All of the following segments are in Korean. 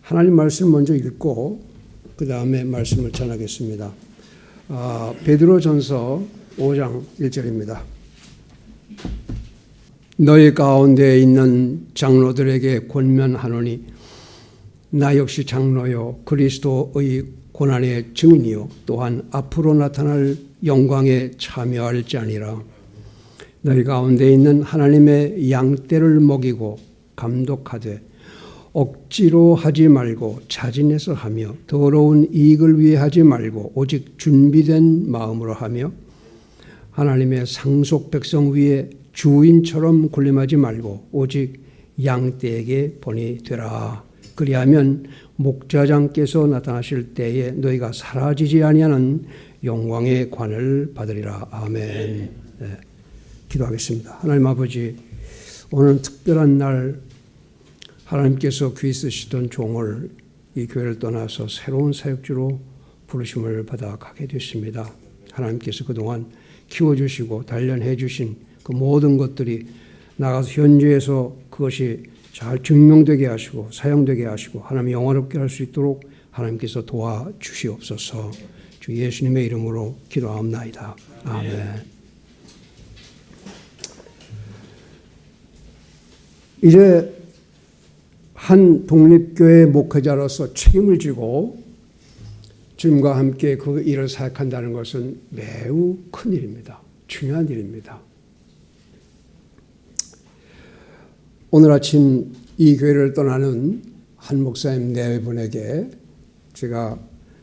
하나님 말씀 먼저 읽고 그 다음에 말씀을 전하겠습니다. 베드로전서 5장 1절입니다. 너희 가운데 있는 장로들에게 권면하노니 나 역시 장로요 그리스도의 고난의 증인이요 또한 앞으로 나타날 영광에 참여할 자니라. 너희 가운데 있는 하나님의 양떼를 먹이고 감독하되 억지로 하지 말고 자진해서 하며 더러운 이익을 위해 하지 말고 오직 준비된 마음으로 하며 하나님의 상속 백성 위에 주인처럼 군림하지 말고 오직 양떼에게 본이 되라. 그리하면 목자장께서 나타나실 때에 너희가 사라지지 아니하는 영광의 관을 받으리라. 아멘. 네. 기도하겠습니다. 하나님 아버지, 오늘 특별한 날 하나님께서 귀 쓰시던 종을 이 교회를 떠나서 새로운 사역주로 부르심을 받아 가게 됐습니다. 하나님께서 그동안 키워주시고 단련해 주신 그 모든 것들이 나가서 현지에서 그것이 잘 증명되게 하시고 사용되게 하시고 하나님 영화롭게 할 수 있도록 하나님께서 도와주시옵소서. 주 예수님의 이름으로 기도하옵나이다. 아멘. 이제 한 독립교회 목회자로서 책임을 지고 주님과 함께 그 일을 사역한다는 것은 매우 큰 일입니다. 중요한 일입니다. 오늘 아침 이 교회를 떠나는 한 목사님 네 분에게 제가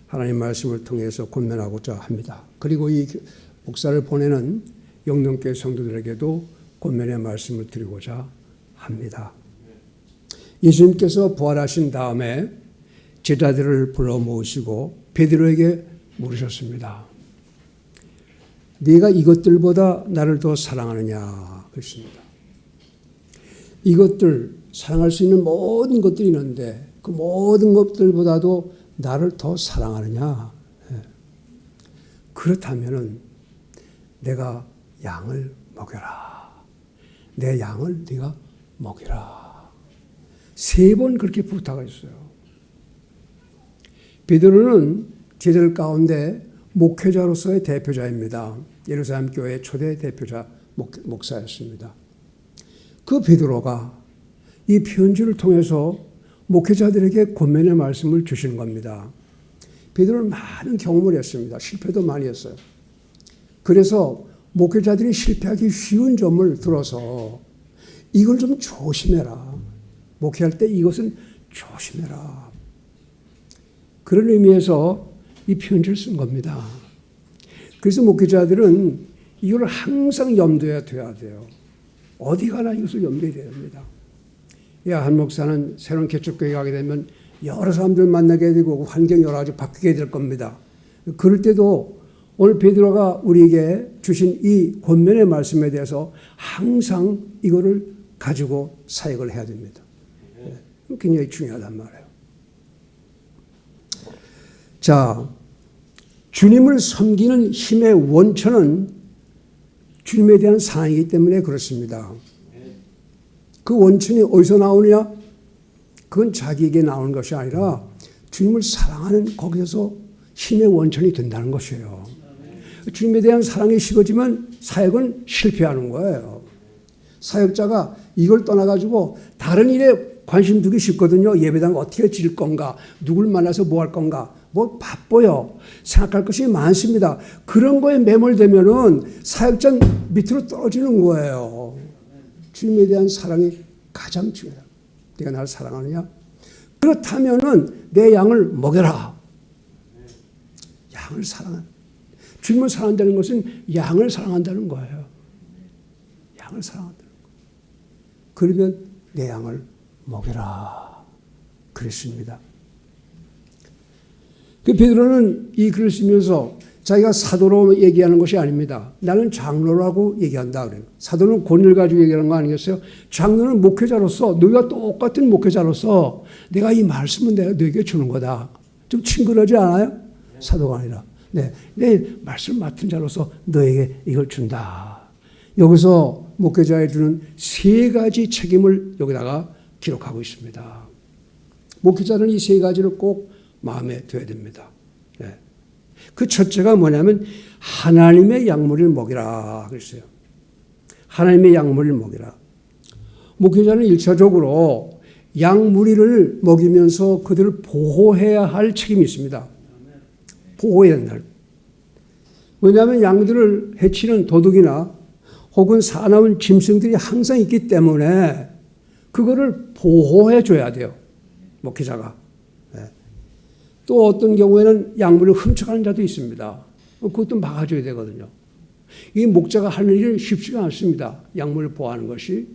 하나님 말씀을 통해서 권면하고자 합니다. 그리고 이 목사를 보내는 영동교회 성도들에게도 권면의 말씀을 드리고자 합니다. 예수님께서 부활하신 다음에 제자들을 불러 모으시고 베드로에게 물으셨습니다. 네가 이것들보다 나를 더 사랑하느냐 그랬습니다. 이것들 사랑할 수 있는 모든 것들이 있는데 그 모든 것들보다도 나를 더 사랑하느냐. 그렇다면은 내가 양을 먹여라. 내 양을 네가 먹여라. 3번 그렇게 부탁했어요. 베드로는 제자들 가운데 목회자로서의 대표자입니다. 예루살렘 교회의 초대 대표자 목사였습니다. 그 베드로가 이 편지를 통해서 목회자들에게 권면의 말씀을 주시는 겁니다. 베드로는 많은 경험을 했습니다. 실패도 많이 했어요. 그래서 목회자들이 실패하기 쉬운 점을 들어서 이걸 좀 조심해라. 목회할 때 이것은 조심해라. 그런 의미에서 이 편지를 쓴 겁니다. 그래서 목회자들은 이걸 항상 염두에 둬야 돼요. 어디 가나 이것을 염두에 둬야 됩니다. 한 목사는 새로운 개척교회 가게 되면 여러 사람들 만나게 되고 환경이 여러 가지 바뀌게 될 겁니다. 그럴 때도 오늘 베드로가 우리에게 주신 이 권면의 말씀에 대해서 항상 이거를 가지고 사역을 해야 됩니다. 굉장히 중요하단 말이에요. 자, 주님을 섬기는 힘의 원천은 주님에 대한 사랑이기 때문에 그렇습니다. 그 원천이 어디서 나오느냐? 그건 자기에게 나오는 것이 아니라 주님을 사랑하는 거기에서 힘의 원천이 된다는 것이에요. 주님에 대한 사랑이 식어지면 사역은 실패하는 거예요. 사역자가 이걸 떠나가지고 다른 일에 관심 두기 쉽거든요. 예배당 어떻게 지을 건가? 누굴 만나서 뭐 할 건가? 뭐 바빠요. 생각할 것이 많습니다. 그런 거에 매몰되면은 사역자 밑으로 떨어지는 거예요. 주님에 대한 사랑이 가장 중요해요. 네가 나를 사랑하느냐? 그렇다면은 내 양을 먹여라. 양을 사랑한. 주님을 사랑한다는 것은 양을 사랑한다는 거예요. 양을 사랑한다는 거예요. 그러면 내 양을 먹여라. 그랬습니다. 그 베드로는 이 글을 쓰면서 자기가 사도로 얘기하는 것이 아닙니다. 나는 장로라고 얘기한다 그래요. 사도는 권위를 가지고 얘기하는 거 아니겠어요? 장로는 목회자로서 너희가 똑같은 목회자로서 내가 이 말씀은 내가 너에게 주는 거다. 좀 친근하지 않아요? 사도가 아니라. 네, 내 말씀 맡은 자로서 너에게 이걸 준다. 여기서 목회자에 주는 3가지 책임을 여기다가 기록하고 있습니다. 목회자는 이 세 가지를 꼭 마음에 둬야 됩니다. 네. 그 첫째가 뭐냐면 하나님의 약물을 먹이라 그랬어요. 하나님의 약물을 먹이라. 목회자는 1차적으로 양무리를 먹이면서 그들을 보호해야 할 책임이 있습니다. 보호해야 된다. 왜냐하면 양들을 해치는 도둑이나 혹은 사나운 짐승들이 항상 있기 때문에 그거를 보호해 줘야 돼요. 목회자가. 또 어떤 경우에는 양물을 훔쳐가는 자도 있습니다. 그것도 막아줘야 되거든요. 이 목자가 하는 일은 쉽지가 않습니다. 양물을 보호하는 것이.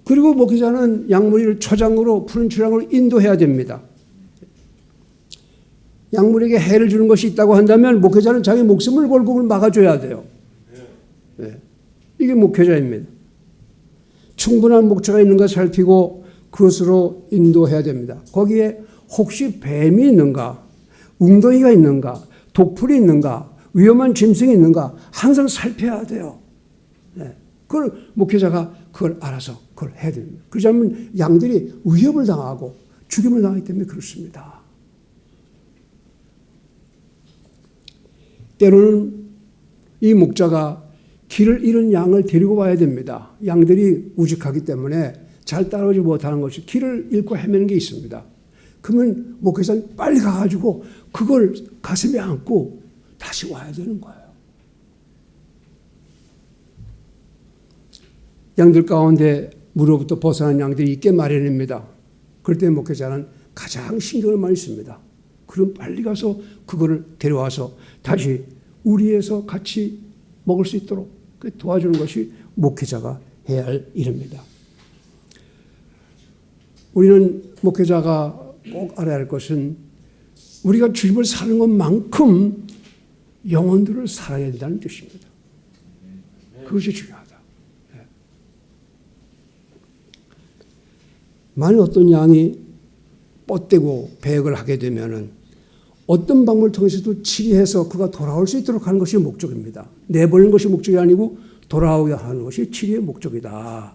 그리고 목회자는 양무리를 초장으로 푸른 주량으로 인도해야 됩니다. 양물에게 해를 주는 것이 있다고 한다면 목회자는 자기 목숨을 걸고 그걸 막아줘야 돼요. 이게 목회자입니다. 충분한 목자가 있는가 살피고 그것으로 인도해야 됩니다. 거기에 혹시 뱀이 있는가, 웅덩이가 있는가, 독풀이 있는가, 위험한 짐승이 있는가 항상 살펴야 돼요. 그걸 목회자가 그걸 알아서 그걸 해야 됩니다. 그러지 않으면 양들이 위협을 당하고 죽임을 당하기 때문에 그렇습니다. 때로는 이 목자가 길을 잃은 양을 데리고 와야 됩니다. 양들이 우직하기 때문에 잘 따라오지 못하는 것이 길을 잃고 헤매는 게 있습니다. 그러면 목회자는 빨리 가가지고 그걸 가슴에 안고 다시 와야 되는 거예요. 양들 가운데 무로부터 벗어난 양들이 있게 마련입니다. 그럴 때 목회자는 가장 신경을 많이 씁니다. 그럼 빨리 가서 그거를 데려와서 다시 우리에서 같이 먹을 수 있도록 도와주는 것이 목회자가 해야 할 일입니다. 우리는 목회자가 꼭 알아야 할 것은 우리가 주님을 사는 것만큼 영혼들을 살아야 된다는 뜻입니다. 그것이 중요하다. 만약 어떤 양이 뻗대고 배역을 하게 되면은 어떤 방법을 통해서도 치리해서 그가 돌아올 수 있도록 하는 것이 목적입니다. 내버리는 것이 목적이 아니고 돌아오게 하는 것이 치리의 목적이다.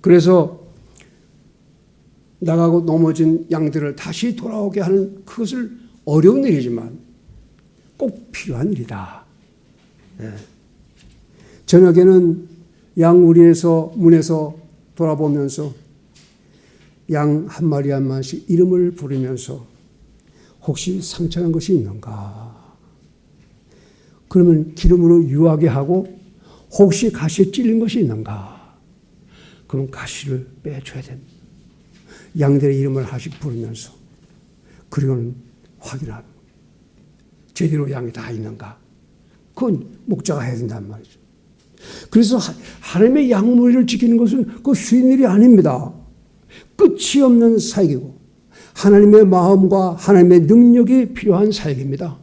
그래서 나가고 넘어진 양들을 다시 돌아오게 하는 그것을 어려운 일이지만 꼭 필요한 일이다. 저녁에는 양 우리에서 문에서 돌아보면서 양 한 마리 한 마리씩 이름을 부르면서 혹시 상처난 것이 있는가? 그러면 기름으로 유하게 하고 혹시 가시에 찔린 것이 있는가? 그럼 가시를 빼줘야 됩니다. 양들의 이름을 하나씩 부르면서 그리고는 확인하는 거예요. 제대로 양이 다 있는가? 그건 목자가 해야 된단 말이죠. 그래서 하나님의 양무리를 지키는 것은 그 쉬운 일이 아닙니다. 끝이 없는 사역이고 하나님의 마음과 하나님의 능력이 필요한 사역입니다.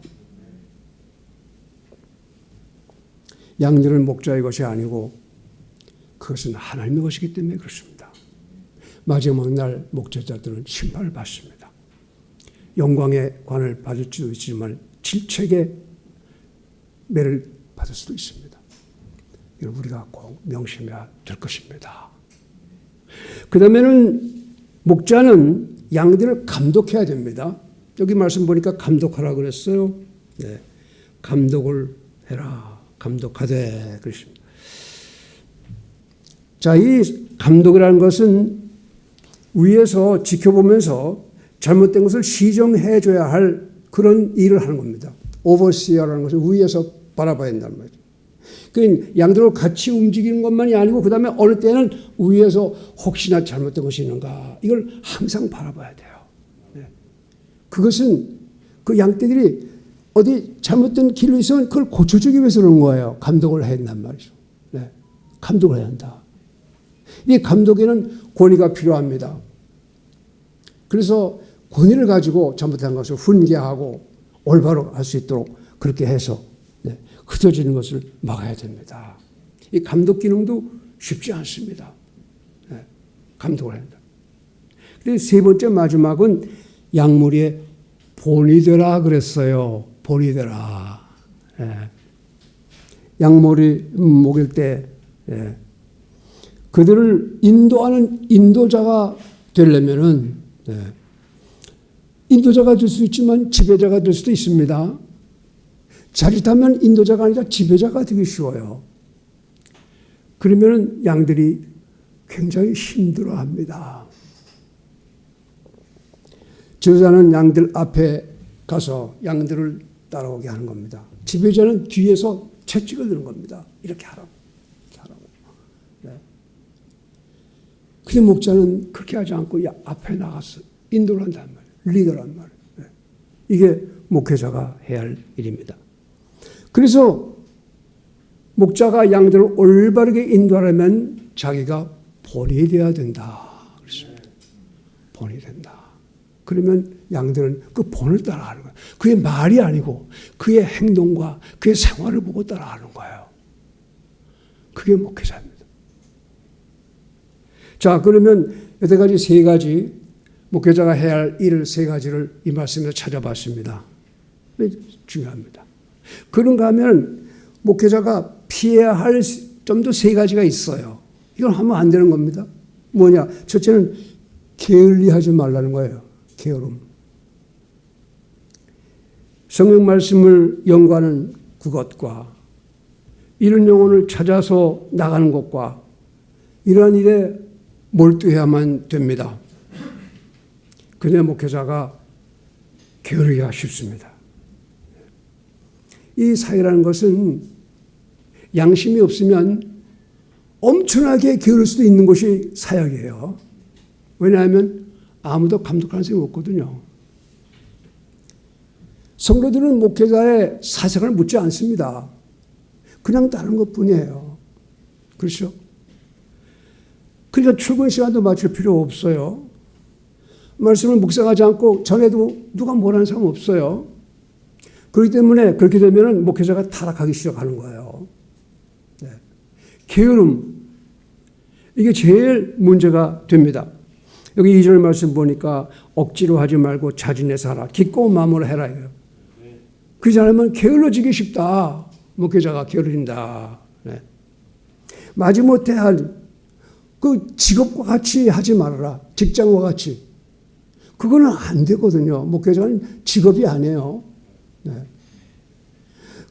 양들은 목자의 것이 아니고 그것은 하나님의 것이기 때문에 그렇습니다. 마지막 날 목자들은 심판을 받습니다. 영광의 관을 받을지도 있지만 질책의 매를 받을 수도 있습니다. 이걸 우리가 꼭 명심해야 될 것입니다. 그 다음에는 목자는 양들을 감독해야 됩니다. 여기 말씀 보니까 감독하라 그랬어요. 네. 감독을 해라. 감독하되 그랬습니다. 자, 이 감독이라는 것은 위에서 지켜보면서 잘못된 것을 시정해 줘야 할 그런 일을 하는 겁니다. 오버시어라는 것을 위에서 바라봐야 된다는 말이죠. 그 양들과 같이 움직이는 것만이 아니고 그 다음에 어느 때는 위에서 혹시나 잘못된 것이 있는가 이걸 항상 바라봐야 돼요. 네. 그것은 그 양떼들이 어디 잘못된 길로 있으면 그걸 고쳐주기 위해서 그런 거예요. 감독을 해야 된단 말이죠. 네. 감독을 해야 한다. 이 감독에는 권위가 필요합니다. 그래서 권위를 가지고 잘못한 것을 훈계하고 올바로 할 수 있도록 그렇게 해서 흩어지는 것을 막아야 됩니다. 이 감독 기능도 쉽지 않습니다. 감독을 해야 한다. 그런데 세 번째 마지막은 양무리의 본이 되라 그랬어요. 본이 되라. 양무리 먹일 때 그들을 인도하는 인도자가 되려면은, 인도자가 될 수 있지만 지배자가 될 수도 있습니다. 자칫하면 인도자가 아니라 지배자가 되기 쉬워요. 그러면은 양들이 굉장히 힘들어합니다. 지도자는 양들 앞에 가서 양들을 따라오게 하는 겁니다. 지배자는 뒤에서 채찍을 드는 겁니다. 이렇게 하라고. 이렇게 하라고. 네. 근데 목자는 그렇게 하지 않고 앞에 나가서 인도를 한단 말이에요. 리더란 말이에요. 네. 이게 목회자가 해야 할 일입니다. 그래서 목자가 양들을 올바르게 인도하려면 자기가 본이 되어야 된다. 그렇습니다. 본이 된다. 그러면 양들은 그 본을 따라가는 거예요. 그의 말이 아니고 그의 행동과 그의 생활을 보고 따라가는 거예요. 그게 목회자입니다. 자, 그러면 여태까지 세 가지 목회자가 해야 할 일 세 가지를 이 말씀에서 찾아봤습니다. 중요합니다. 그런가 하면 목회자가 피해야 할 점도 세 가지가 있어요. 이건 하면 안 되는 겁니다. 뭐냐? 첫째는 게을리하지 말라는 거예요. 게으름. 성경 말씀을 연구하는 그것과 이런 영혼을 찾아서 나가는 것과 이러한 일에 몰두해야만 됩니다. 그내 목회자가 게으르기가 쉽습니다. 이 사회라는 것은 양심이 없으면 엄청나게 게으를 수도 있는 것이 사역이에요. 왜냐하면 아무도 감독하는 사람이 없거든요. 성도들은 목회자의 사색을 묻지 않습니다. 그냥 따르는 것뿐이에요. 그렇죠? 그러니까 출근 시간도 맞출 필요 없어요. 말씀을 묵상하지 않고 전에도 누가 뭐라는 사람 없어요. 그렇기 때문에 그렇게 되면 목회자가 타락하기 시작하는 거예요. 네. 게으름. 이게 제일 문제가 됩니다. 여기 2절 말씀 보니까 억지로 하지 말고 자진해서 하라. 기꺼운 마음으로 해라. 이거예요. 그렇지 않으면 게을러지기 쉽다. 목회자가 게을린다. 네. 마지못해 할 그 직업과 같이 하지 말아라. 직장과 같이. 그거는 안 되거든요. 목회자는 직업이 아니에요. 네.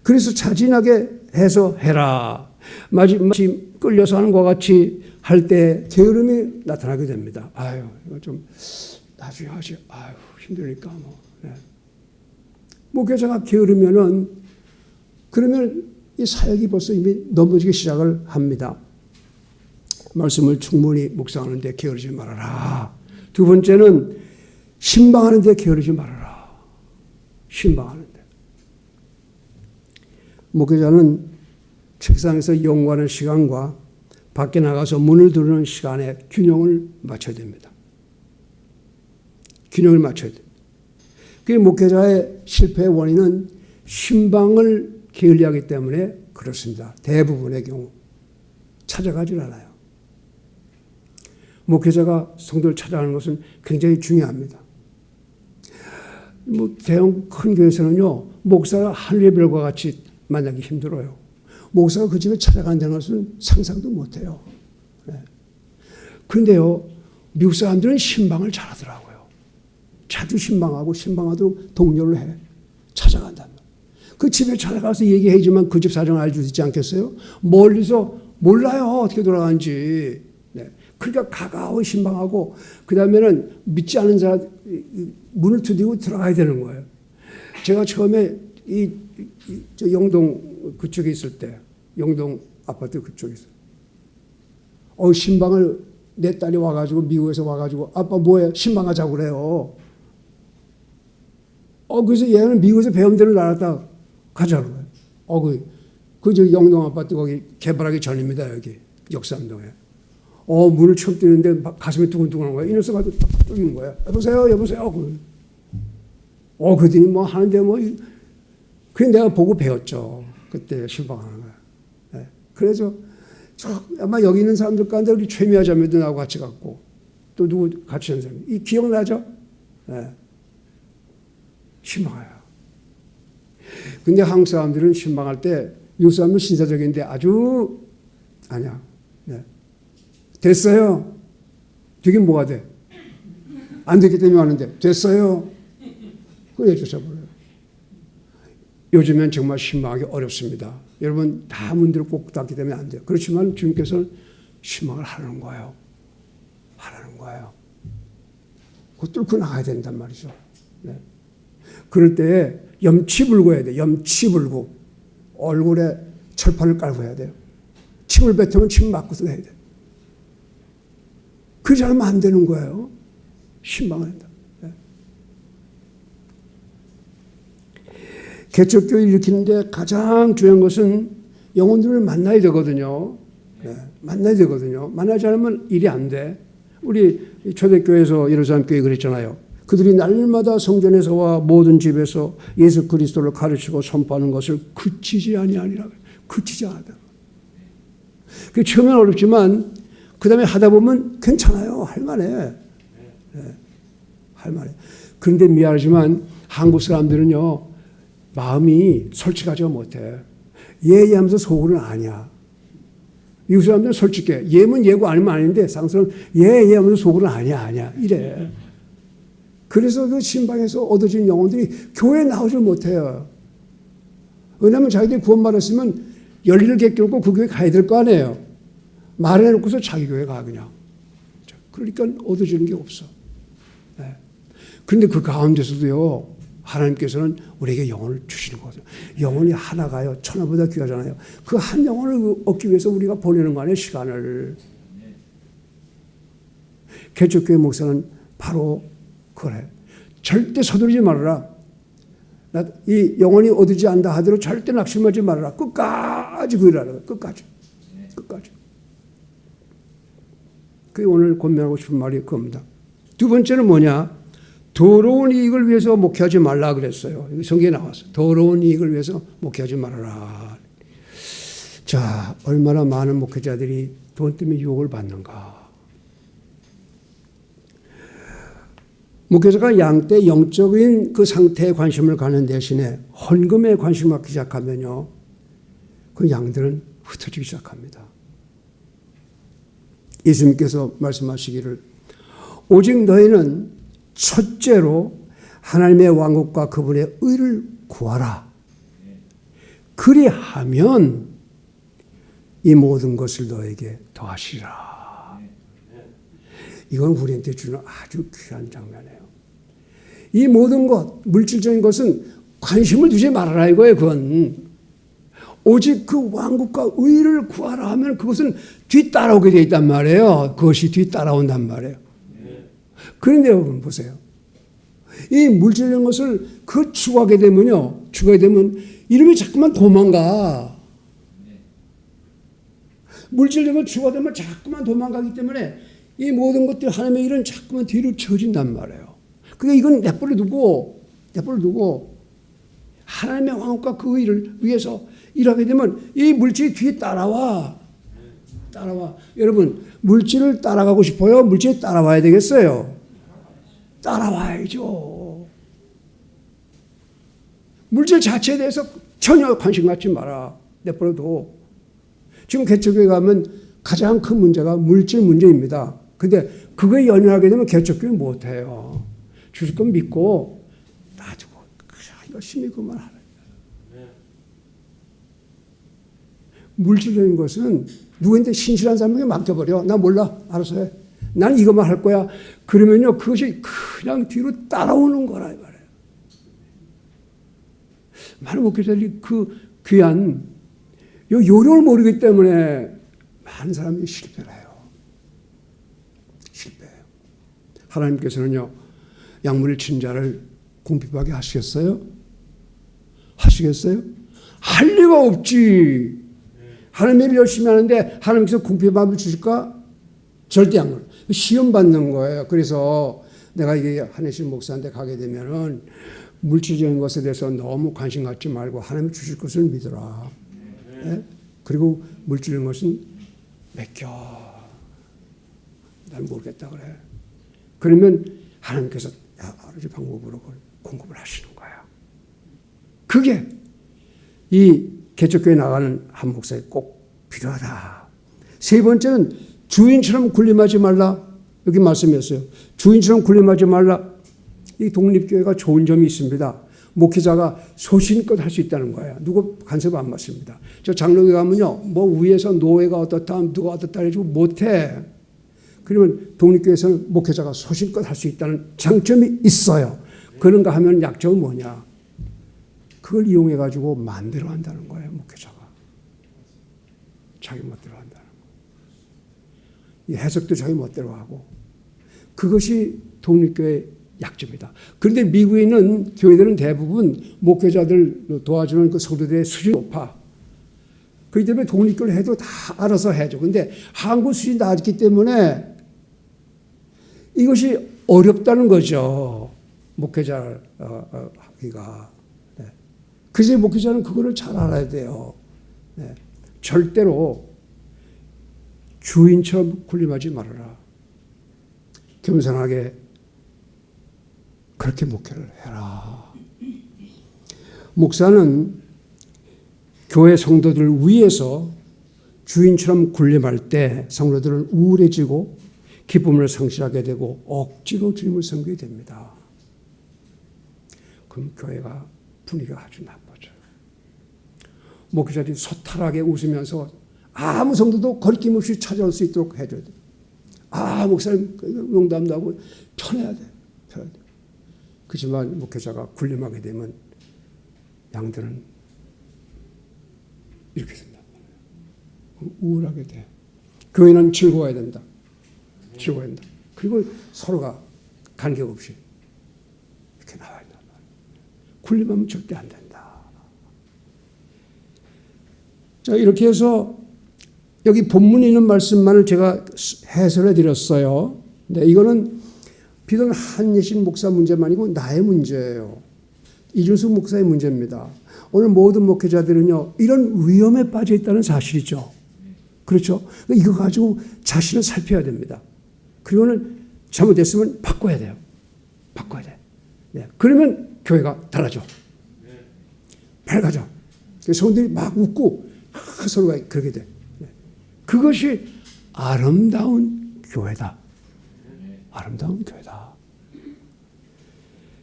그래서 자진하게 해서 해라. 마치 끌려서 하는 것과 같이 할 때 게으름이 나타나게 됩니다. 아유, 이거 좀 나중에 하지. 아유, 힘드니까 뭐. 네. 목회자가 게으르면은 그러면 이 사역이 벌써 이미 넘어지기 시작을 합니다. 말씀을 충분히 묵상하는데 게으르지 말아라. 두 번째는 신방하는데 게으르지 말아라. 신방하는데. 목회자는 책상에서 연구하는 시간과 밖에 나가서 문을 두르는 시간에 균형을 맞춰야 됩니다. 균형을 맞춰야 됩니다. 그 목회자의 실패의 원인은 신방을 게을리하기 때문에 그렇습니다. 대부분의 경우 찾아가질 않아요. 목회자가 성도를 찾아가는 것은 굉장히 중요합니다. 뭐 대형 큰 교회에서는요, 목사가 하늘의 별과 같이 만나기 힘들어요. 목사가 그 집에 찾아간다는 것은 상상도 못해요. 네. 그런데요, 미국 사람들은 신방을 잘하더라고요. 자주 신방하고 신방하도록 독려를 해. 찾아간단 말이에요. 그 집에 찾아가서 얘기해주면 그 집 사정을 알 수 있지 않겠어요? 멀리서 몰라요. 어떻게 돌아가는지. 네. 그러니까 가까이 신방하고 그 다음에는 믿지 않은 사람 문을 두드리고 들어가야 되는 거예요. 제가 처음에 저 영동 그쪽에 있을 때, 영동 아파트 그쪽에 있어요. 신방을 내 딸이 와가지고 미국에서 와가지고 아빠 뭐해? 신방하자고 그래요. 그래서 얘는 미국에서 배운 대로 나갔다 가자고 그래요. 저 영동 아파트 거기 개발하기 전입니다. 여기 역삼동에. 문을 처음 뜨는데 가슴이 두근두근한 거야. 이 녀석 아주 딱 뚫리는 거야. 여보세요, 여보세요. 그랬더니 뭐 하는데 뭐, 그게 내가 보고 배웠죠. 그때 신방하는 거야. 네. 그래서 아마 여기 있는 사람들 가운데 우리 최미아 자매도 나하고 같이 갔고 또 누구 같이 하는 사람. 이 기억나죠? 네. 신방해요. 근데 한국 사람들은 신방할 때 미국 사람은 신사적인데 아주 아니야. 네. 됐어요. 되긴 뭐가 돼? 안 됐기 때문에 하는데 됐어요. 그래 쫓아버려요. 요즘엔 정말 신망하기 어렵습니다. 여러분 다 문들을 꼭 닫기 때문에 안 돼요. 그렇지만 주님께서는 신망을 하라는 거예요. 하라는 거예요. 그거 뚫고 나가야 된단 말이죠. 네. 그럴 때 염치 불고 해야 돼요. 염치 불고 얼굴에 철판을 깔고 해야 돼요. 침을 뱉으면 침 맞고서 해야 돼요. 그러지 않으면 안 되는 거예요. 신망을 한다. 네. 개척교회를 일으키는데 가장 중요한 것은 영혼들을 만나야 되거든요. 네. 만나야 되거든요. 만나지 않으면 일이 안 돼. 우리 초대교회에서 예루살렘 교회 그랬잖아요. 그들이 날마다 성전에서와 모든 집에서 예수 그리스도를 가르치고 선포하는 것을 그치지 아니하니라. 그치지 않았다. 그게 처음엔 어렵지만 그 다음에 하다 보면 괜찮아요. 할만해. 네. 할만해. 그런데 미안하지만 한국 사람들은요. 마음이 솔직하지가 못해. 예하면서 속으로는 아니야. 미국 사람들은 솔직해. 예면 예고 아니면 아닌데 상사는 예하면서 속으로는 아니야. 이래. 그래서 그 신방에서 얻어진 영혼들이 교회에 나오질 못해요. 왜냐하면 자기들이 구원받았으면 열리를 객기놓고 그 교회 가야 될 거 아니에요. 말해놓고서 자기 교회 가 그냥. 그러니까 얻어지는 게 없어. 네. 그런데 그 가운데서도요. 하나님께서는 우리에게 영혼을 주시는 거죠. 영혼이 하나가요. 천하보다 귀하잖아요. 그 한 영혼을 얻기 위해서 우리가 보내는 거 아니에요. 시간을. 개척교회 목사는 바로 그래. 절대 서두르지 말아라. 이 영혼이 얻지 않다 하더라도 절대 낙심하지 말아라. 끝까지 그 일하라. 끝까지. 그게 오늘 권면하고 싶은 말이 그겁니다. 두 번째는 뭐냐? 더러운 이익을 위해서 목회하지 말라 그랬어요. 여기 성경에 나왔어요. 더러운 이익을 위해서 목회하지 말아라. 자, 얼마나 많은 목회자들이 돈 때문에 유혹을 받는가. 목회자가 양때 영적인 그 상태에 관심을 가는 대신에 헌금에 관심을 갖기 시작하면요. 그 양들은 흩어지기 시작합니다. 예수님께서 말씀하시기를 오직 너희는 첫째로 하나님의 왕국과 그분의 의를 구하라. 그리하면 이 모든 것을 너에게 더하시리라. 이건 우리한테 주는 아주 귀한 장면이에요. 이 모든 것, 물질적인 것은 관심을 두지 말아라 이거예요. 그건. 오직 그 왕국과 의를 구하라 하면 그것은 뒤따라오게 되어 있단 말이에요. 그것이 뒤따라온단 말이에요. 그런데 여러분 보세요. 이 물질적인 것을 그 추구하게 되면 이름이 자꾸만 도망가. 물질적인 걸 추구하면 자꾸만 도망가기 때문에 이 모든 것들 하나님의 일은 자꾸만 뒤로 쳐진단 말이에요. 그러니까 이건 내버려 두고 하나님의 왕국과 그 의를 위해서 일하게 되면 이 물질이 뒤에 따라와. 여러분 물질을 따라가고 싶어요? 물질이 따라와야 되겠어요? 따라와야죠. 물질 자체에 대해서 전혀 관심 갖지 마라. 내버려둬. 지금 개척교회 가면 가장 큰 문제가 물질 문제입니다. 근데 그거에 연연하게 되면 개척교회 못해요. 주실 건 믿고 놔두고 열심히 그만 하라. 물질적인 것은 누구한테 신실한 사람에게 맡겨버려. 나 몰라. 알아서 해. 난 이것만 할 거야. 그러면요, 그것이 그냥 뒤로 따라오는 거라 이 말이에요. 많은 목회자들이 그 귀한 요령을 모르기 때문에 많은 사람이 실패를 해요. 실패해요. 하나님께서는요, 약물을 친 자를 궁핍하게 하시겠어요? 하시겠어요? 할 리가 없지. 하나님 일 열심히 하는데 하나님께서 궁핍함을 주실까? 절대 안 그래요. 시험 받는 거예요. 그래서 내가 이게 한혜신 목사한테 가게 되면은 물질적인 것에 대해서 너무 관심 갖지 말고 하나님 주실 것을 믿어라. 네? 그리고 물질적인 것은 맡겨. 난 모르겠다 그래. 그러면 하나님께서 여러 가지 방법으로 공급을 하시는 거야. 그게 이 개척교회 나가는 한 목사에 꼭 필요하다. 세 번째는 주인처럼 군림하지 말라. 여기 말씀했어요. 주인처럼 군림하지 말라. 이 독립교회가 좋은 점이 있습니다. 목회자가 소신껏 할 수 있다는 거예요. 누구 간섭 안 받습니다. 저 장로교 가면요, 뭐 위에서 노예가 어떻다, 누가 어떻다 해가지고 못해. 그러면 독립교회에서는 목회자가 소신껏 할 수 있다는 장점이 있어요. 그런가 하면 약점은 뭐냐? 그걸 이용해가지고 마음대로 한다는 거예요, 목회자가. 자기 멋대로 한다는 거예요. 이 해석도 자기 멋대로 하고. 그것이 독립교회의 약점이다. 그런데 미국에 있는 교회들은 대부분 목회자들 도와주는 그 성도들의 수준이 높아. 그렇기 때문에 독립교회를 해도 다 알아서 해줘. 근데 한국 수준이 낮기 때문에 이것이 어렵다는 거죠. 목회자를 하기가. 네. 그래서 목회자는 그거를 잘 알아야 돼요. 네. 절대로 주인처럼 군림하지 말아라. 겸손하게 그렇게 목회를 해라. 목사는 교회 성도들을 위해서 주인처럼 군림할 때 성도들은 우울해지고 기쁨을 상실하게 되고 억지로 주님을 섬기게 됩니다. 그럼 교회가 분위기가 아주 나빠져요. 목회자들이 소탈하게 웃으면서 아무 성도도 거리낌 없이 찾아올 수 있도록 해줘야 돼요. 목사님 농담도 하고 편해야 돼. 편해야 돼. 그렇지만 목회자가 군림하게 되면 양들은 이렇게 된다. 우울하게 돼. 교회는 즐거워야 된다. 즐거워야 된다. 그리고 서로가 관계없이 이렇게 나와야 된다. 군림하면 절대 안 된다. 자, 이렇게 해서 여기 본문에 있는 말씀만을 제가 해설해 드렸어요. 네, 이거는 비단 한예신 목사 문제만이고 나의 문제예요. 이준숙 목사의 문제입니다. 오늘 모든 목회자들은요, 이런 위험에 빠져 있다는 사실이죠. 그렇죠? 이거 가지고 자신을 살펴야 됩니다. 그리고는 잘못됐으면 바꿔야 돼요. 바꿔야 돼. 네. 그러면 교회가 달라져. 밝아져. 성도들이 막 웃고 서로가 그렇게 돼. 네. 그것이 아름다운 교회다. 아름다운 교회다.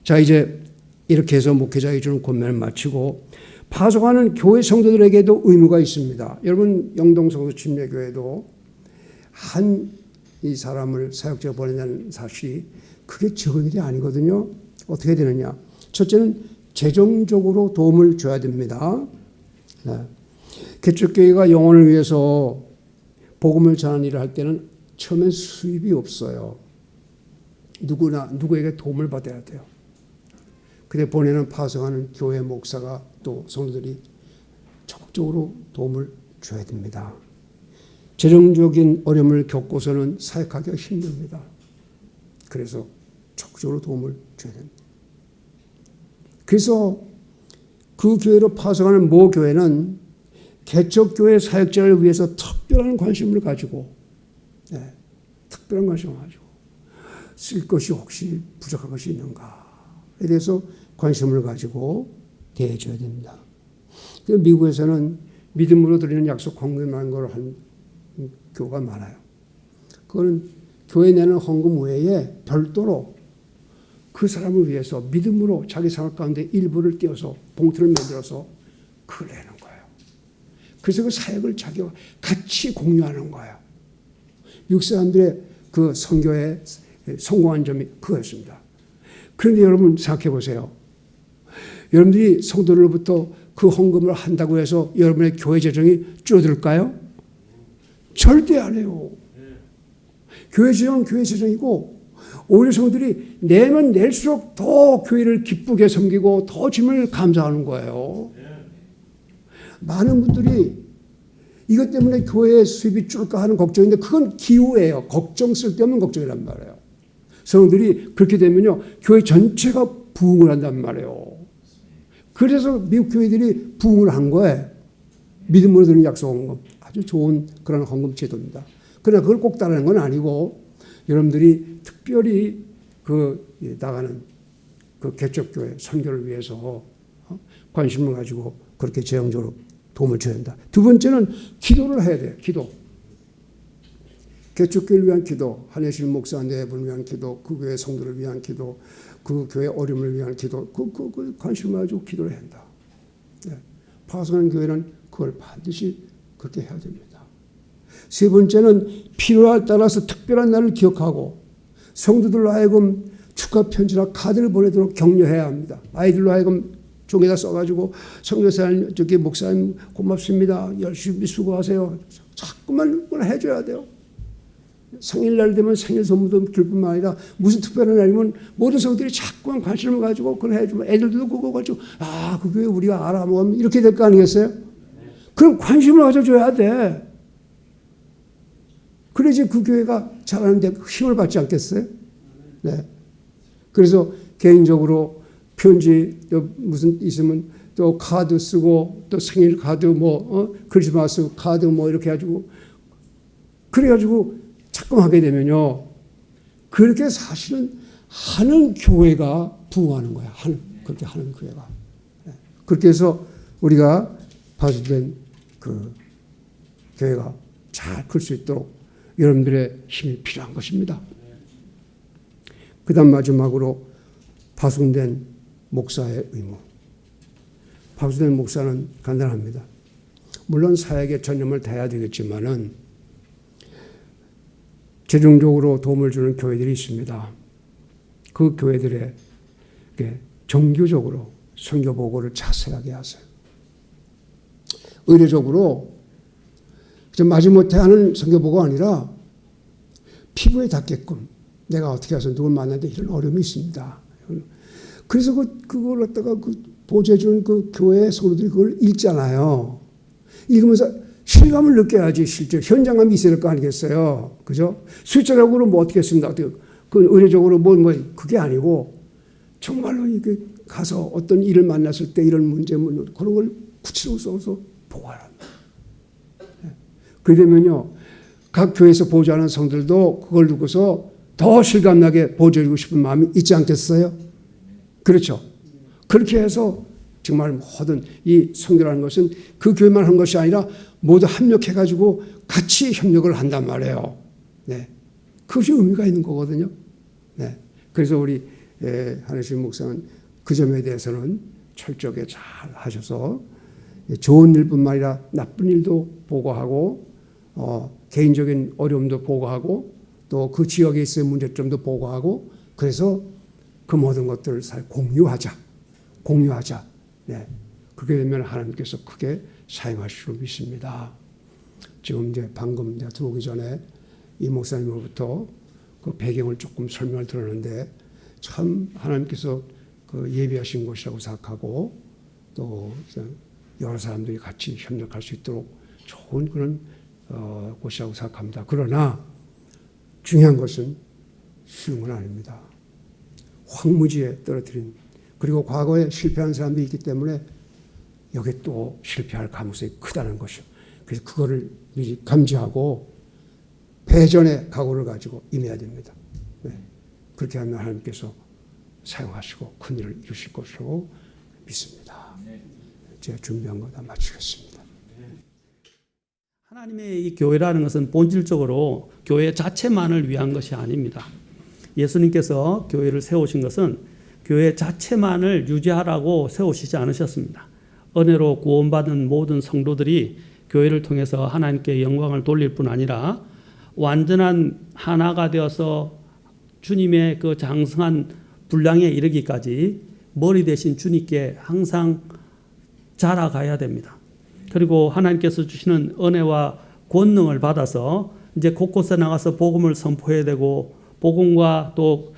자, 이제 이렇게 해서 목회자에게 주는 권면을 마치고 파송하는 교회 성도들에게도 의무가 있습니다. 여러분 영동성도 침례교회도 한 이 사람을 사역자가 보낸다는 사실이 그게 적은 일이 아니거든요. 어떻게 되느냐. 첫째는 재정적으로 도움을 줘야 됩니다. 네. 개척교회가 영혼을 위해서 복음을 전하는 일을 할 때는 처음엔 수입이 없어요. 누구에게 도움을 받아야 돼요. 그때 보내는 파송하는 교회 목사가 또 성도들이 적극적으로 도움을 줘야 됩니다. 재정적인 어려움을 겪고서는 사역하기가 힘듭니다. 그래서 적극적으로 도움을 줘야 됩니다. 그래서 그 교회로 파송하는 모 교회는 개척교회 사역자를 위해서 특별한 관심을 가지고 특별한 관심을 가지고 쓸 것이 혹시 부족한 것이 있는가에 대해서 관심을 가지고 대해줘야 됩니다. 미국에서는 믿음으로 드리는 약속 헌금이라는 걸 한 교회가 많아요. 그거는 교회 내는 헌금 외에 별도로 그 사람을 위해서 믿음으로 자기 생활 가운데 일부를 떼어서 봉투를 만들어서 그걸 내는 거예요. 그래서 그 사역을 자기와 같이 공유하는 거예요. 미국 사람들의 그 선교에 성공한 점이 그거였습니다. 그런데 여러분 생각해 보세요. 여러분들이 성도들로부터 그 헌금을 한다고 해서 여러분의 교회 재정이 줄어들까요? 절대 안 해요. 교회 재정은 교회 재정이고 오히려 성도들이 내면 낼수록 더 교회를 기쁘게 섬기고 더 주님을 감사하는 거예요. 많은 분들이 이것 때문에 교회의 수입이 줄까 하는 걱정인데 그건 기우예요. 걱정 쓸데없는 걱정이란 말이에요. 성도들이 그렇게 되면요, 교회 전체가 부흥을 한단 말이에요. 그래서 미국 교회들이 부흥을 한 거예요. 믿음으로 드는 약속 헌금. 아주 좋은 그런 헌금 제도입니다. 그러나 그걸 꼭 따르는 건 아니고 여러분들이 특별히 그 나가는 그 개척교회 선교를 위해서 관심을 가지고 그렇게 재정적으로 도움을 줘야 된다. 두 번째는 기도를 해야 돼요. 기도. 개척교회를 위한 기도, 한혜실 목사 네 분을 위한 기도, 그 교회 성도를 위한 기도, 그 교회 어려움을 위한 기도, 그 관심을 가지고 기도를 한다. 네. 파송하는 교회는 그걸 반드시 그렇게 해야 됩니다. 세 번째는 필요에 따라서 특별한 날을 기억하고 성도들로 하여금 축하 편지나 카드를 보내도록 격려해야 합니다. 아이들로 하여금 종에다 써가지고 성교사님, 저기 목사님 고맙습니다. 열심히 수고하세요. 자꾸만 그걸 해줘야 돼요. 생일날 되면 생일 선물도 줄 뿐만 아니라 무슨 특별한 날이면 모든 성도들이 자꾸만 관심을 가지고 그걸 해주면 애들도 그거 가지고 그 교회 우리가 알아보면 이렇게 될 거 아니겠어요? 그럼 관심을 가져줘야 돼. 그래야지 그 교회가 자라는데 힘을 받지 않겠어요? 네. 그래서 개인적으로 편지 또 무슨 있으면 또 카드 쓰고 또 생일 카드 크리스마스 카드 이렇게 해가지고 그래가지고 자꾸 하게 되면요. 그렇게 사실은 하는 교회가 부흥하는 거야. 그렇게 하는 교회가. 네. 그렇게 해서 우리가 파수된 그 교회가 잘 클 수 있도록 여러분들의 힘이 필요한 것입니다. 그 다음 마지막으로 파송된 목사의 의무. 파송된 목사는 간단합니다. 물론 사역에 전념을 다해야 되겠지만은 재정적으로 도움을 주는 교회들이 있습니다. 그 교회들에 정규적으로 선교 보고를 자세하게 하세요. 의례적으로 마지못해 하는 선교 보고가 아니라 피부에 닿게끔 내가 어떻게 해서 누굴 만나는데 이런 어려움이 있습니다. 그래서 그걸 갖다가 보조해 주는 그 교회 성도들이 그걸 읽잖아요. 읽으면서 실감을 느껴야지 실제 현장감이 있어야 될 거 아니겠어요. 그죠? 숫자적으로 어떻게 했습니다. 그 의례적으로 그게 아니고 정말로 이게 가서 어떤 일을 만났을 때 이런 문제 그런 걸 구체적으로 써서 보고하랍니다. 그러게 되면요. 각 교회에서 보조하는 성들도 그걸 두고서 더 실감나게 보조해주고 싶은 마음이 있지 않겠어요? 그렇죠. 그렇게 해서 정말 모든 이 선교라는 것은 그 교회만 한 것이 아니라 모두 협력해가지고 같이 협력을 한단 말이에요. 네. 그것이 의미가 있는 거거든요. 네. 그래서 우리 한혜실 목사는 그 점에 대해서는 철저하게 잘 하셔서 좋은 일뿐만 아니라 나쁜 일도 보고하고 개인적인 어려움도 보고하고 또 그 지역에 있을 문제점도 보고하고 그래서 그 모든 것들을 잘 공유하자. 네. 그렇게 되면 하나님께서 크게 사용하실 줄 믿습니다. 지금 이제 방금 내가 들어오기 전에 이 목사님으로부터 그 배경을 조금 설명을 들었는데 참 하나님께서 그 예비하신 것이라고 생각하고 또 여러 사람들이 같이 협력할 수 있도록 좋은 그런 곳이라고 생각합니다. 그러나 중요한 것은 쉬운 건 아닙니다. 황무지에 떨어뜨린 그리고 과거에 실패한 사람들이 있기 때문에 여기 또 실패할 가능성이 크다는 것이요. 그래서 그거를 미리 감지하고 배전의 각오를 가지고 임해야 됩니다. 네. 그렇게 하면 하나님께서 사용하시고 큰 일을 이루실 것으로 믿습니다. 제가 준비한 거 다 마치겠습니다. 하나님의 이 교회라는 것은 본질적으로 교회 자체만을 위한 것이 아닙니다. 예수님께서 교회를 세우신 것은 교회 자체만을 유지하라고 세우시지 않으셨습니다. 은혜로 구원받은 모든 성도들이 교회를 통해서 하나님께 영광을 돌릴 뿐 아니라 완전한 하나가 되어서 주님의 그 장성한 분량에 이르기까지 머리 대신 주님께 항상 자라가야 됩니다. 그리고 하나님께서 주시는 은혜와 권능을 받아서 이제 곳곳에 나가서 복음을 선포해야 되고 복음과 또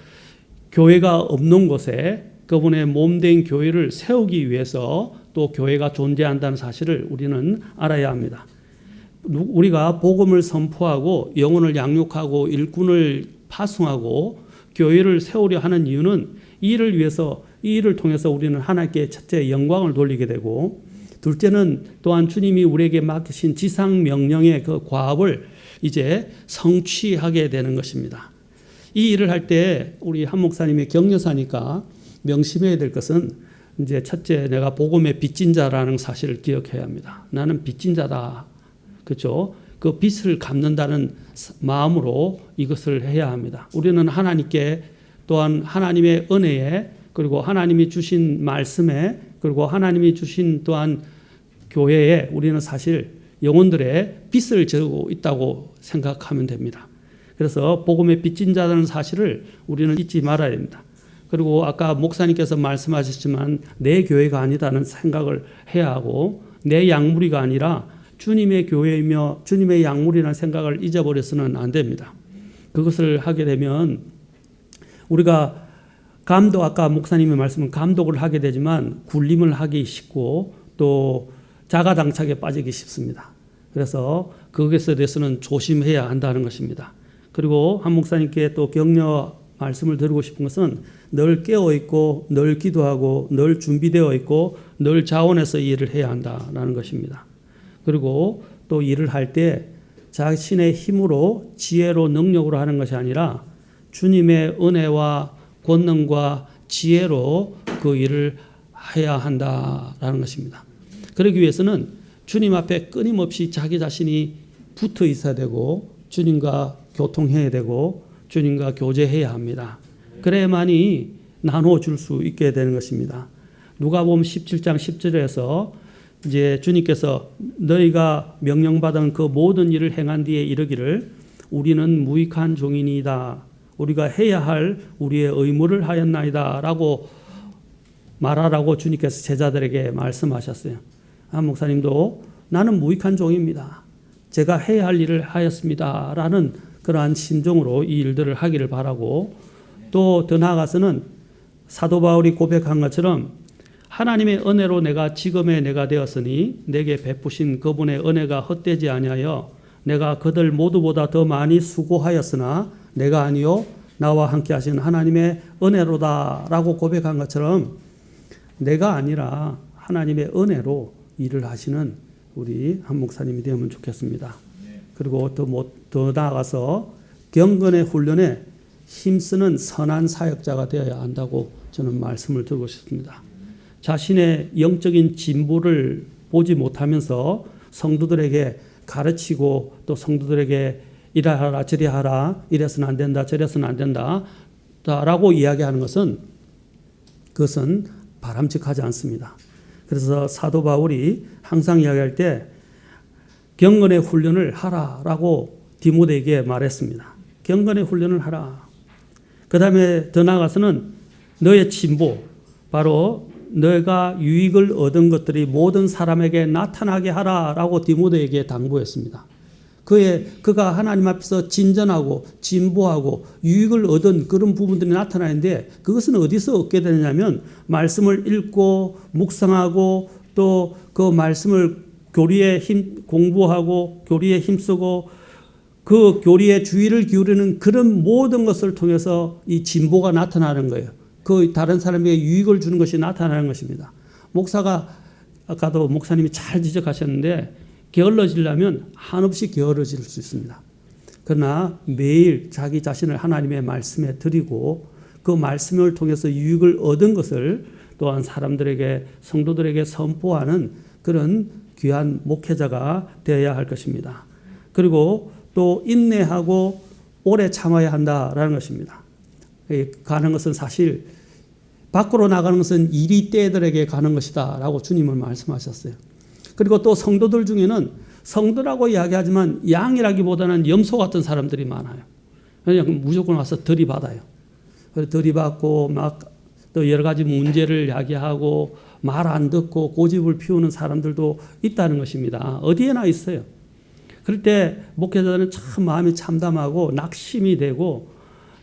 교회가 없는 곳에 그분의 몸된 교회를 세우기 위해서 또 교회가 존재한다는 사실을 우리는 알아야 합니다. 우리가 복음을 선포하고 영혼을 양육하고 일꾼을 파송하고 교회를 세우려 하는 이유는 이 일을 위해서 이 일을 통해서 우리는 하나님께 첫째 영광을 돌리게 되고 둘째는 또한 주님이 우리에게 맡기신 지상 명령의 그 과업을 이제 성취하게 되는 것입니다. 이 일을 할 때 우리 한 목사님이 격려사니까 명심해야 될 것은 이제 첫째 내가 복음의 빚진 자라는 사실을 기억해야 합니다. 나는 빚진 자다. 그렇죠? 그 빚을 갚는다는 마음으로 이것을 해야 합니다. 우리는 하나님께 또한 하나님의 은혜에 그리고 하나님이 주신 말씀에 그리고 하나님이 주신 또한 교회에 우리는 사실 영혼들의 빚을 지고 있다고 생각하면 됩니다. 그래서 복음의 빚진 자라는 사실을 우리는 잊지 말아야 됩니다. 그리고 아까 목사님께서 말씀하셨지만 내 교회가 아니다는 생각을 해야 하고 내 양무리가 아니라 주님의 교회이며 주님의 양무리라는 생각을 잊어버려서는 안 됩니다. 그것을 하게 되면 우리가 아까 목사님의 말씀은 감독을 하게 되지만 굴림을 하기 쉽고 또 자가당착에 빠지기 쉽습니다. 그래서 그것에 대해서는 조심해야 한다는 것입니다. 그리고 한 목사님께 또 격려 말씀을 드리고 싶은 것은 늘 깨어있고 늘 기도하고 늘 준비되어 있고 늘 자원해서 일을 해야 한다는 것입니다. 그리고 또 일을 할 때 자신의 힘으로 지혜로 능력으로 하는 것이 아니라 주님의 은혜와 권능과 지혜로 그 일을 해야 한다라는 것입니다. 그러기 위해서는 주님 앞에 끊임없이 자기 자신이 붙어 있어야 되고 주님과 교통해야 되고 주님과 교제해야 합니다. 그래야만이 나눠줄 수 있게 되는 것입니다. 누가복음 17장 10절에서 이제 주님께서 너희가 명령받은 그 모든 일을 행한 뒤에 이르기를 우리는 무익한 종이니이다. 우리가 해야 할 우리의 의무를 하였나이다 라고 말하라고 주님께서 제자들에게 말씀하셨어요. 한 목사님도 나는 무익한 종입니다. 제가 해야 할 일을 하였습니다 라는 그러한 심정으로 이 일들을 하기를 바라고 또 더 나아가서는 사도 바울이 고백한 것처럼 하나님의 은혜로 내가 지금의 내가 되었으니 내게 베푸신 그분의 은혜가 헛되지 아니하여 내가 그들 모두보다 더 많이 수고하였으나 내가 아니요 나와 함께 하신 하나님의 은혜로다라고 고백한 것처럼 내가 아니라 하나님의 은혜로 일을 하시는 우리 한 목사님이 되면 좋겠습니다. 그리고 더 나아가서 경건의 훈련에 힘쓰는 선한 사역자가 되어야 한다고 저는 말씀을 드리고 싶습니다. 자신의 영적인 진보를 보지 못하면서 성도들에게 가르치고 또 성도들에게 이래하라 저래하라 이래서는 안 된다 저래서는 안 된다 라고 이야기하는 것은 그것은 바람직하지 않습니다. 그래서 사도 바울이 항상 이야기할 때 경건의 훈련을 하라라고 디모데에게 말했습니다. 경건의 훈련을 하라. 그 다음에 더 나아가서는 너의 진보 바로 너가 유익을 얻은 것들이 모든 사람에게 나타나게 하라라고 디모데에게 당부했습니다. 그가 하나님 앞에서 진전하고 진보하고 유익을 얻은 그런 부분들이 나타나는데 그것은 어디서 얻게 되냐면 말씀을 읽고 묵상하고 또 그 말씀을 교리에 공부하고 교리에 힘쓰고 그 교리에 주의를 기울이는 그런 모든 것을 통해서 이 진보가 나타나는 거예요. 그 다른 사람에게 유익을 주는 것이 나타나는 것입니다. 목사가 아까도 목사님이 잘 지적하셨는데 게을러지려면 한없이 게을러질 수 있습니다. 그러나 매일 자기 자신을 하나님의 말씀에 드리고 그 말씀을 통해서 유익을 얻은 것을 또한 사람들에게 성도들에게 선포하는 그런 귀한 목회자가 되어야 할 것입니다. 그리고 또 인내하고 오래 참아야 한다라는 것입니다. 가는 것은 사실 밖으로 나가는 것은 이리 때들에게 가는 것이다 라고 주님은 말씀하셨어요. 그리고 또 성도들 중에는 성도라고 이야기하지만 양이라기보다는 염소 같은 사람들이 많아요. 그냥 무조건 와서 들이받아요. 들이받고 막 또 여러 가지 문제를 이야기하고 말 안 듣고 고집을 피우는 사람들도 있다는 것입니다. 어디에나 있어요. 그럴 때 목회자들은 참 마음이 참담하고 낙심이 되고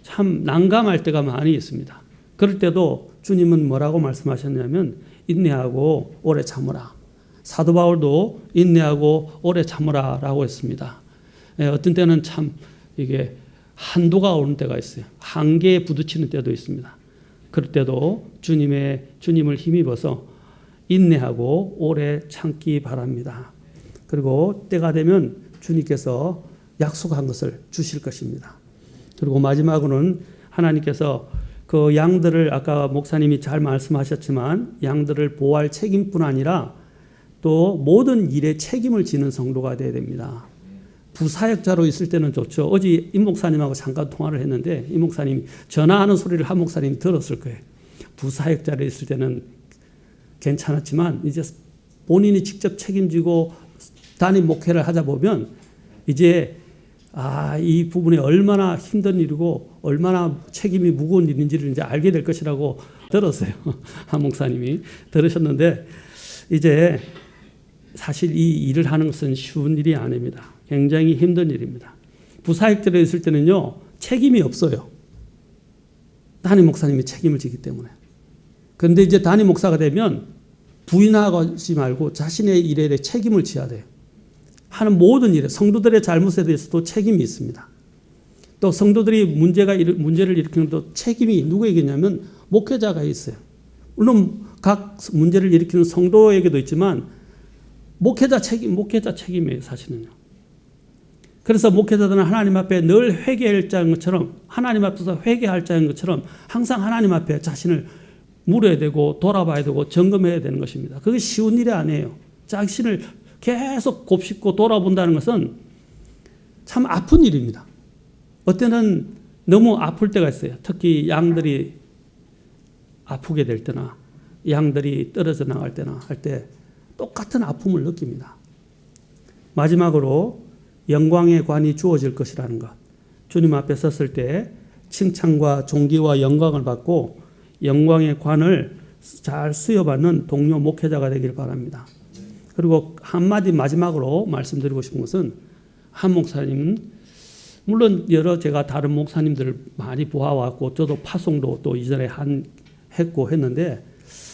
참 난감할 때가 많이 있습니다. 그럴 때도 주님은 뭐라고 말씀하셨냐면 인내하고 오래 참으라. 사도 바울도 인내하고 오래 참으라 라고 했습니다. 어떤 때는 참 이게 한도가 오는 때가 있어요. 한계에 부딪히는 때도 있습니다. 그럴 때도 주님을 힘입어서 인내하고 오래 참기 바랍니다. 그리고 때가 되면 주님께서 약속한 것을 주실 것입니다. 그리고 마지막으로는 하나님께서 그 양들을 아까 목사님이 잘 말씀하셨지만 양들을 보호할 책임뿐 아니라 또 모든 일에 책임을 지는 성도가 되어야 됩니다. 부사역자로 있을 때는 좋죠. 어제 임 목사님하고 잠깐 통화를 했는데 임 목사님이 전화하는 소리를 한 목사님이 들었을 거예요. 부사역자로 있을 때는 괜찮았지만 이제 본인이 직접 책임지고 단임 목회를 하다 보면 이제 이 부분이 얼마나 힘든 일이고 얼마나 책임이 무거운 일인지를 이제 알게 될 것이라고 들었어요. 한 목사님이 들으셨는데 이제 사실 이 일을 하는 것은 쉬운 일이 아닙니다. 굉장히 힘든 일입니다. 부사역자로 있을 때는요, 책임이 없어요. 담임 목사님이 책임을 지기 때문에. 그런데 이제 담임 목사가 되면 부인하지 말고 자신의 일에 책임을 져야 돼요. 하는 모든 일에 성도들의 잘못에 대해서도 책임이 있습니다. 또 성도들이 문제를 일으키는 또 책임이 누구에게 있냐면 목회자가 있어요. 물론 각 문제를 일으키는 성도에게도 있지만 목회자 책임이에요, 사실은요. 그래서 목회자들은 하나님 앞에 늘 회개할 자인 것처럼 하나님 앞에서 회개할 자인 것처럼 항상 하나님 앞에 자신을 물어야 되고 돌아봐야 되고 점검해야 되는 것입니다. 그게 쉬운 일이 아니에요. 자신을 계속 곱씹고 돌아본다는 것은 참 아픈 일입니다. 어때는 너무 아플 때가 있어요. 특히 양들이 아프게 될 때나 양들이 떨어져 나갈 때나 할 때 똑같은 아픔을 느낍니다. 마지막으로 영광의 관이 주어질 것이라는 것. 주님 앞에 섰을 때 칭찬과 존귀와 영광을 받고 영광의 관을 잘 수여받는 동료 목회자가 되길 바랍니다. 그리고 한마디 마지막으로 말씀드리고 싶은 것은 한 목사님은 물론 제가 다른 목사님들을 많이 보아왔고 저도 파송도 또 이전에 했고 했는데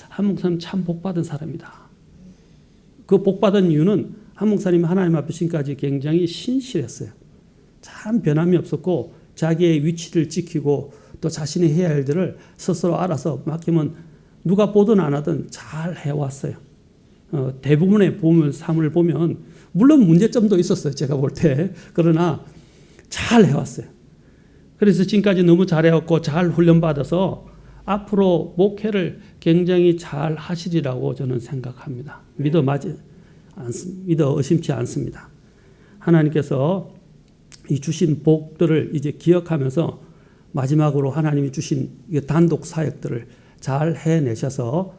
한 목사님 참 복받은 사람이다. 그 복받은 이유는 한 목사님이 하나님 앞에 지금까지 굉장히 신실했어요. 참 변함이 없었고 자기의 위치를 지키고 또 자신이 해야 할 일들을 스스로 알아서 맡기면 누가 보든 안 하든 잘 해왔어요. 대부분의 사물을 보면 물론 문제점도 있었어요. 제가 볼 때. 그러나 잘 해왔어요. 그래서 지금까지 너무 잘해왔고 잘 훈련받아서 앞으로 목회를 굉장히 잘 하시리라고 저는 생각합니다. 믿어 의심치 않습니다. 하나님께서 이 주신 복들을 이제 기억하면서 마지막으로 하나님이 주신 단독 사역들을 잘 해내셔서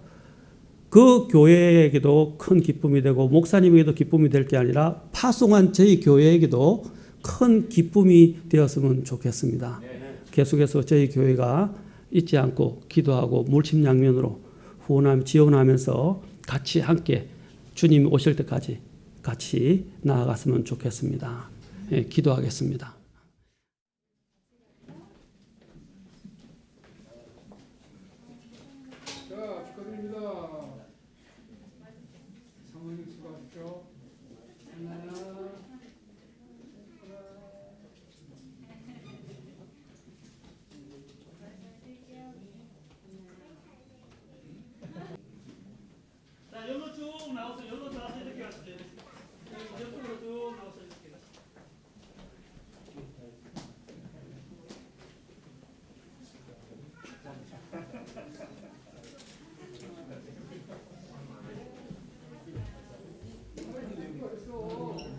그 교회에게도 큰 기쁨이 되고 목사님에게도 기쁨이 될 게 아니라 파송한 저희 교회에게도 큰 기쁨이 되었으면 좋겠습니다. 계속해서 저희 교회가 잊지 않고 기도하고 물심양면으로 지원하면서 같이 함께 주님이 오실 때까지 같이 나아갔으면 좋겠습니다. 기도하겠습니다. 자, 축하드립니다. 사모님 수고하십시오. 자, 여기로 쭉 나와서 여기로 나와서 이렇게 가시죠. 이쪽으로 쭉 나와서 이렇게 가시죠.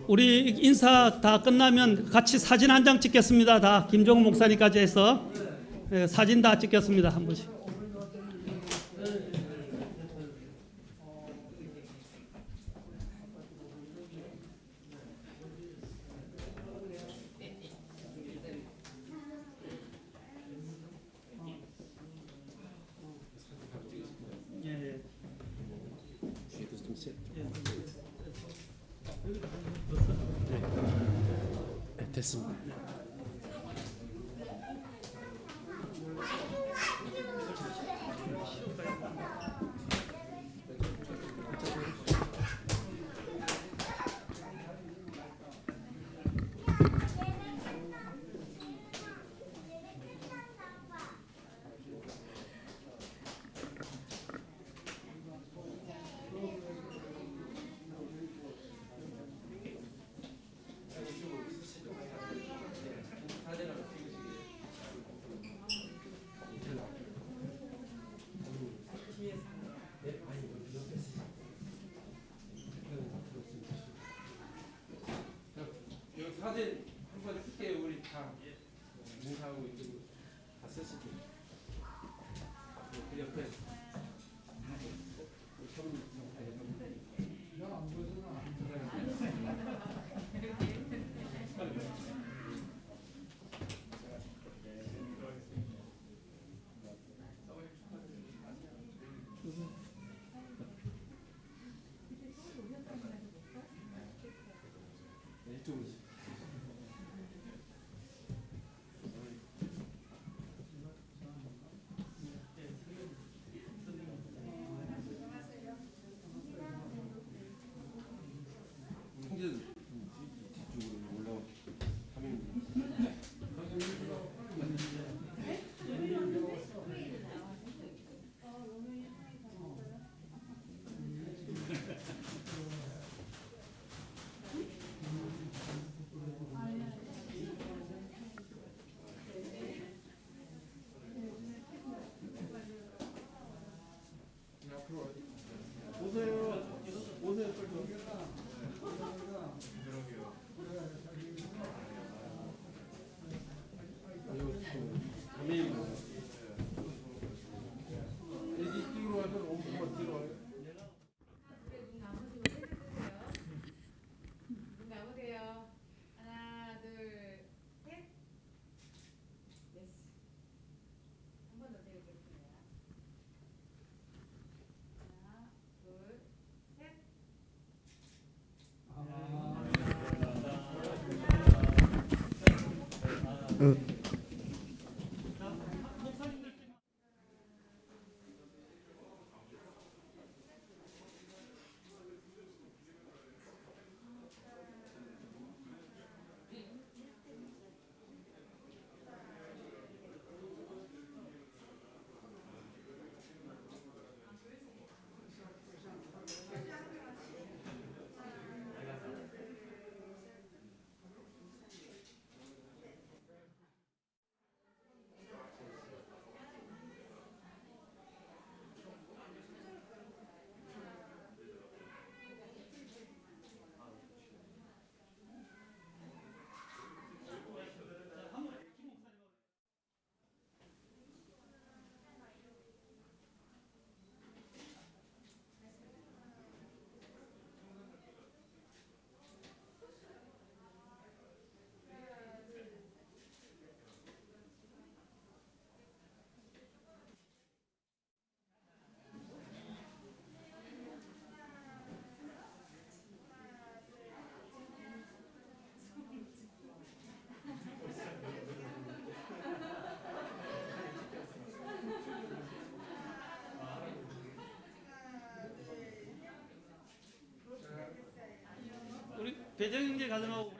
우리 인사 다 끝나면 같이 사진 한 장 찍겠습니다. 다 김종훈 목사님까지 해서 사진 다 찍겠습니다. 한 번씩. 됐습니다. 이제 뒤쪽으로 올라와 화면. 오세요. 오세요. 애기 뛰러 와서 엄청 뛰어와요. 눈 감으시고 해주세요. 눈 감으세요. 하나, 둘, 셋. 예스. 한 번 더 드리겠습니다. 하나, 둘, 셋. 우리 배정재 가정하고